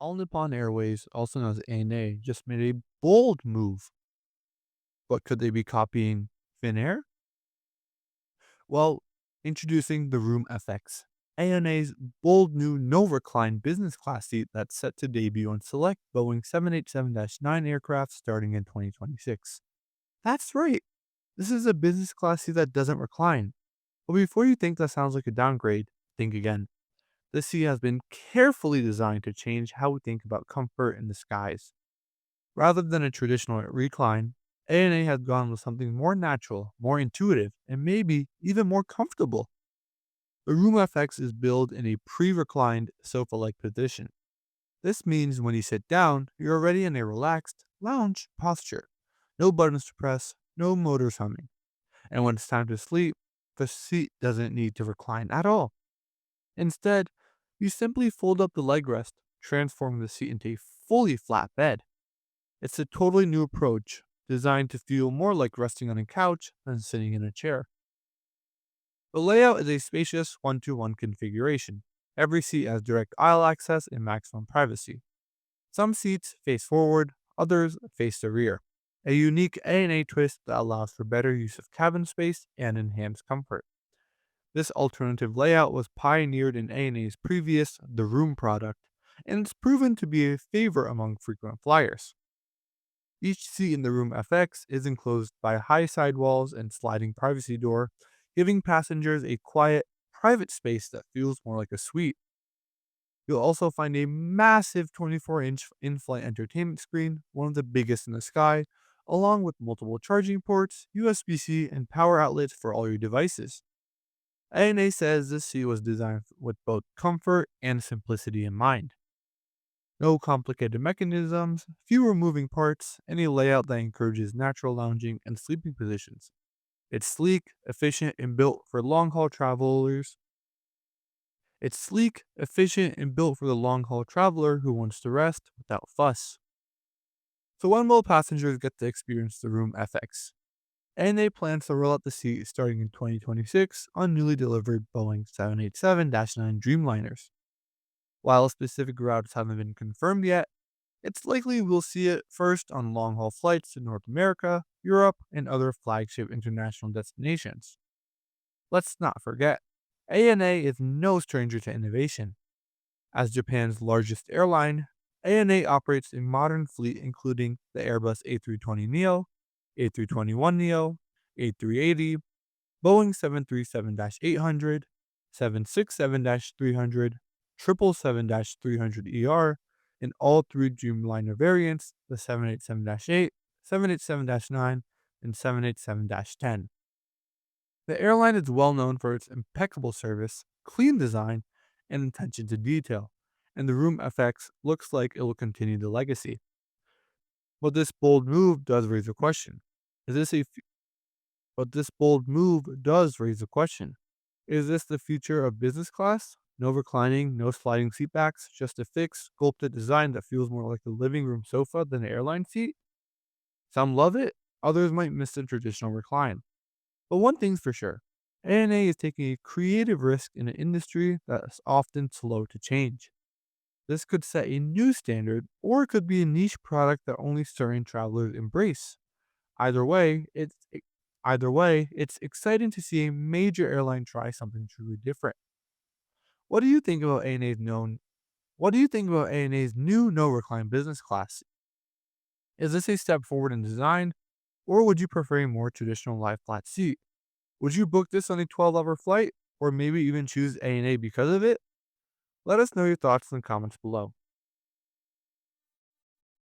All Nippon Airways, also known as ANA, just made a bold move. But could they be copying Finnair? Well, introducing the Room FX, ANA's bold new no-recline business class seat that's set to debut on select Boeing 787-9 aircraft starting in 2026. That's right, this is a business class seat that doesn't recline. But before you think that sounds like a downgrade, think again. This seat has been carefully designed to change how we think about comfort in the skies. Rather than a traditional recline, ANA has gone with something more natural, more intuitive, and maybe even more comfortable. The Room FX is built in a pre-reclined sofa-like position. This means when you sit down, you're already in a relaxed lounge posture. No buttons to press, no motors humming. And when it's time to sleep, the seat doesn't need to recline at all. Instead, you simply fold up the leg rest, transforming the seat into a fully flat bed. It's a totally new approach, designed to feel more like resting on a couch than sitting in a chair. The layout is a spacious 1-to-1 configuration. Every seat has direct aisle access and maximum privacy. Some seats face forward, others face the rear. A unique A&A twist that allows for better use of cabin space and enhanced comfort. This alternative layout was pioneered in A&A's previous The Room product, and it's proven to be a favorite among frequent flyers. Each seat in the Room FX is enclosed by high sidewalls and sliding privacy door, giving passengers a quiet, private space that feels more like a suite. You'll also find a massive 24-inch in-flight entertainment screen, one of the biggest in the sky, along with multiple charging ports, USB-C, and power outlets for all your devices. ANA says this seat was designed with both comfort and simplicity in mind. No complicated mechanisms, fewer moving parts, and a layout that encourages natural lounging and sleeping positions. It's sleek, efficient, and built for long-haul travelers. It's sleek, efficient, and built for the long-haul traveler who wants to rest without fuss. So when will passengers get to experience the Room FX? ANA plans to roll out the seat starting in 2026 on newly delivered Boeing 787-9 Dreamliners. While specific routes haven't been confirmed yet, it's likely we'll see it first on long haul flights to North America, Europe, and other flagship international destinations. Let's not forget, ANA is no stranger to innovation. As Japan's largest airline, ANA operates a modern fleet including the Airbus A320neo, A321neo, A380, Boeing 737-800, 767-300, 777-300ER, in all three Dreamliner variants, the 787-8, 787-9, and 787-10. The airline is well known for its impeccable service, clean design, and attention to detail, and the Room FX looks like it will continue the legacy. But this bold move does raise a question. Is this a But this bold move does raise a question. Is this the future of business class? No reclining, no sliding seatbacks, just a fixed, sculpted design that feels more like a living room sofa than an airline seat? Some love it, others might miss the traditional recline. But one thing's for sure, ANA is taking a creative risk in an industry that is often slow to change. This could set a new standard, or it could be a niche product that only certain travelers embrace. Either way, it's Either way, it's exciting to see a major airline try something truly different. What do you think about ANA's known? What do you think about ANA's new no recline business class? Is this a step forward in design, or would you prefer a more traditional lie flat seat? Would you book this on a 12-hour flight, or maybe even choose ANA because of it? Let us know your thoughts in the comments below.